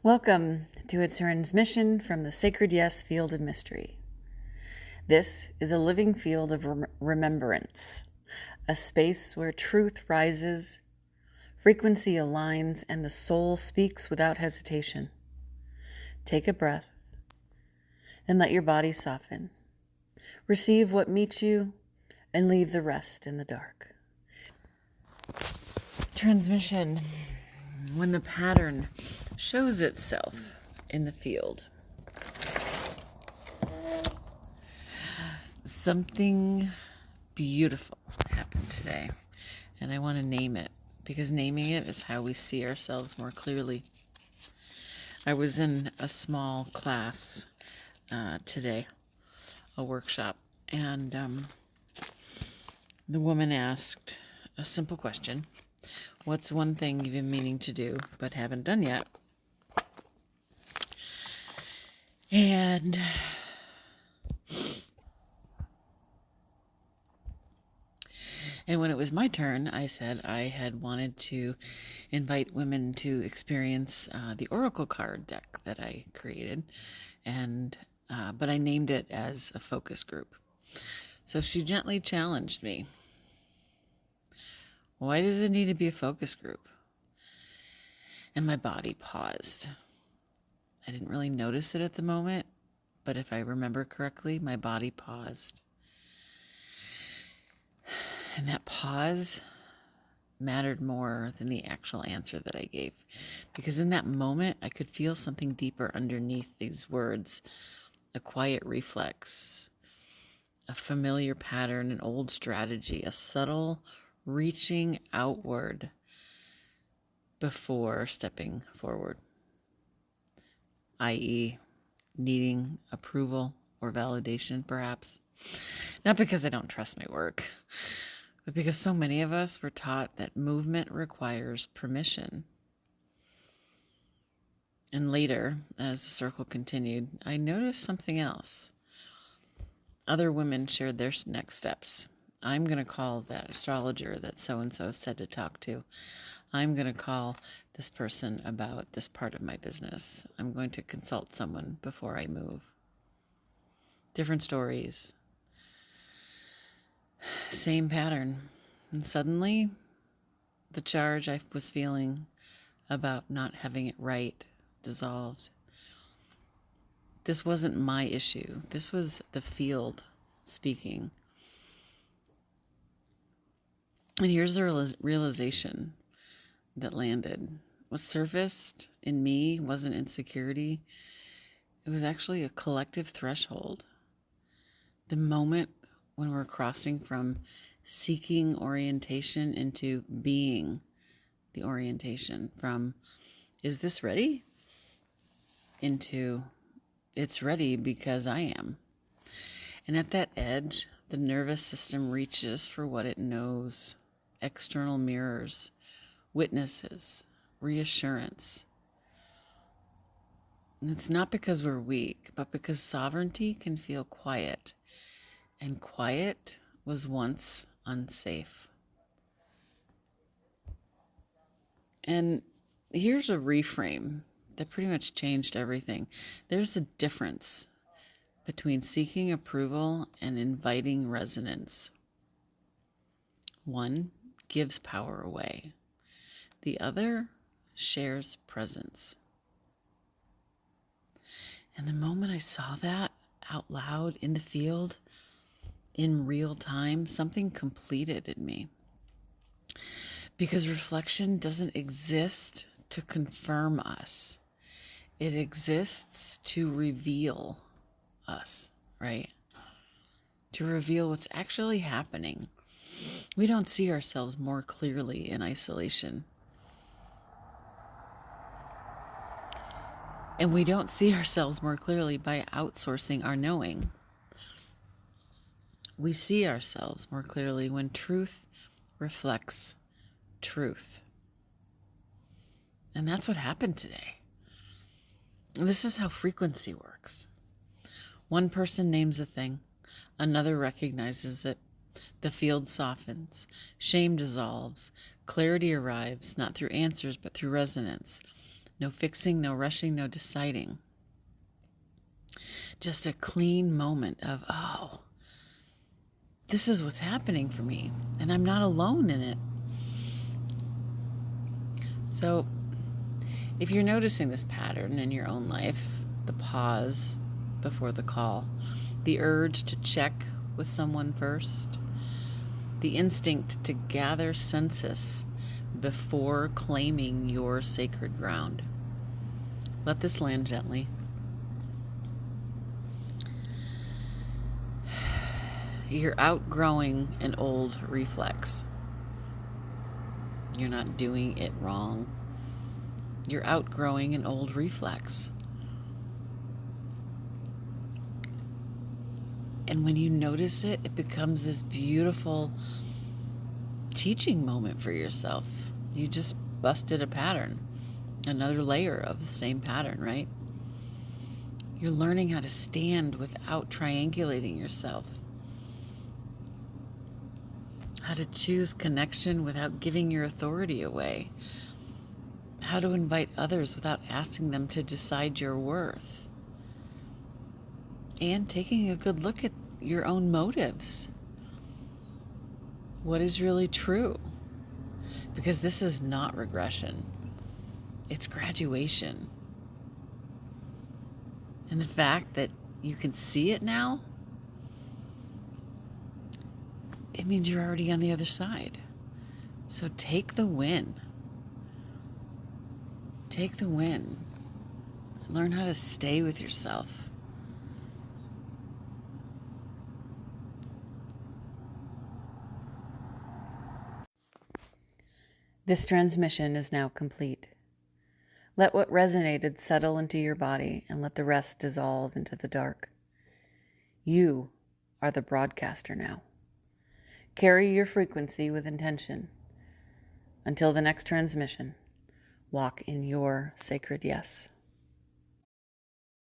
Welcome to a transmission from the Sacred Yes Field of Mystery. This is a living field of remembrance, a space where truth rises, frequency aligns, and the soul speaks without hesitation. Take a breath and let your body soften. Receive what meets you and leave the rest in the dark. Transmission. When the pattern shows itself in the field, something beautiful happened today, and I want to name it because naming it is how we see ourselves more clearly. I was in a small class today, a workshop, and the woman asked a simple question. What's one thing you've been meaning to do but haven't done yet? And when it was my turn, I said I had wanted to invite women to experience the Oracle card deck that I created, and but I named it as a focus group. So she gently challenged me. Why does it need to be a focus group? And my body paused. I didn't really notice it at the moment, but if I remember correctly, my body paused. And that pause mattered more than the actual answer that I gave. Because in that moment, I could feel something deeper underneath these words. A quiet reflex, a familiar pattern, an old strategy, a subtle reaching outward before stepping forward, i.e., needing approval or validation, perhaps. Not because I don't trust my work, but because so many of us were taught that movement requires permission. And later, as the circle continued, I noticed something else. Other women shared their next steps. I'm going to call that astrologer that so-and-so said to talk to. I'm going to call this person about this part of my business. I'm going to consult someone before I move. Different stories. Same pattern. And suddenly, the charge I was feeling about not having it right dissolved. This wasn't my issue. This was the field speaking. And here's the realization that landed. What surfaced in me wasn't insecurity. It was actually a collective threshold. The moment when we're crossing from seeking orientation into being the orientation, from is this ready into it's ready because I am. And at that edge, the nervous system reaches for what it knows. External mirrors, witnesses, reassurance. And it's not because we're weak, but because sovereignty can feel quiet. And quiet was once unsafe. And here's a reframe that pretty much changed everything. There's a difference between seeking approval and inviting resonance. One gives power away. The other shares presence. And the moment I saw that out loud in the field, in real time, something completed in me. Because reflection doesn't exist to confirm us. It exists to reveal us, right? To reveal what's actually happening. We don't see ourselves more clearly in isolation. And we don't see ourselves more clearly by outsourcing our knowing. We see ourselves more clearly when truth reflects truth. And that's what happened today. This is how frequency works. One person names a thing, another recognizes it. The field softens, shame dissolves, clarity arrives, not through answers, but through resonance. No fixing, no rushing, no deciding. Just a clean moment of, oh, this is what's happening for me, and I'm not alone in it. So, if you're noticing this pattern in your own life, the pause before the call, the urge to check with someone first, the instinct to gather census before claiming your sacred ground, let this land gently. You're outgrowing an old reflex. You're not doing it wrong. You're outgrowing an old reflex. And when you notice it, it becomes this beautiful teaching moment for yourself. You just busted a pattern, another layer of the same pattern, right? You're learning how to stand without triangulating yourself. How to choose connection without giving your authority away. How to invite others without asking them to decide your worth. And taking a good look at your own motives. What is really true? Because this is not regression. It's graduation. And the fact that you can see it now, it means you're already on the other side. So take the win. Take the win. Learn how to stay with yourself. This transmission is now complete. Let what resonated settle into your body and let the rest dissolve into the dark. You are the broadcaster now. Carry your frequency with intention. Until the next transmission, walk in your sacred yes.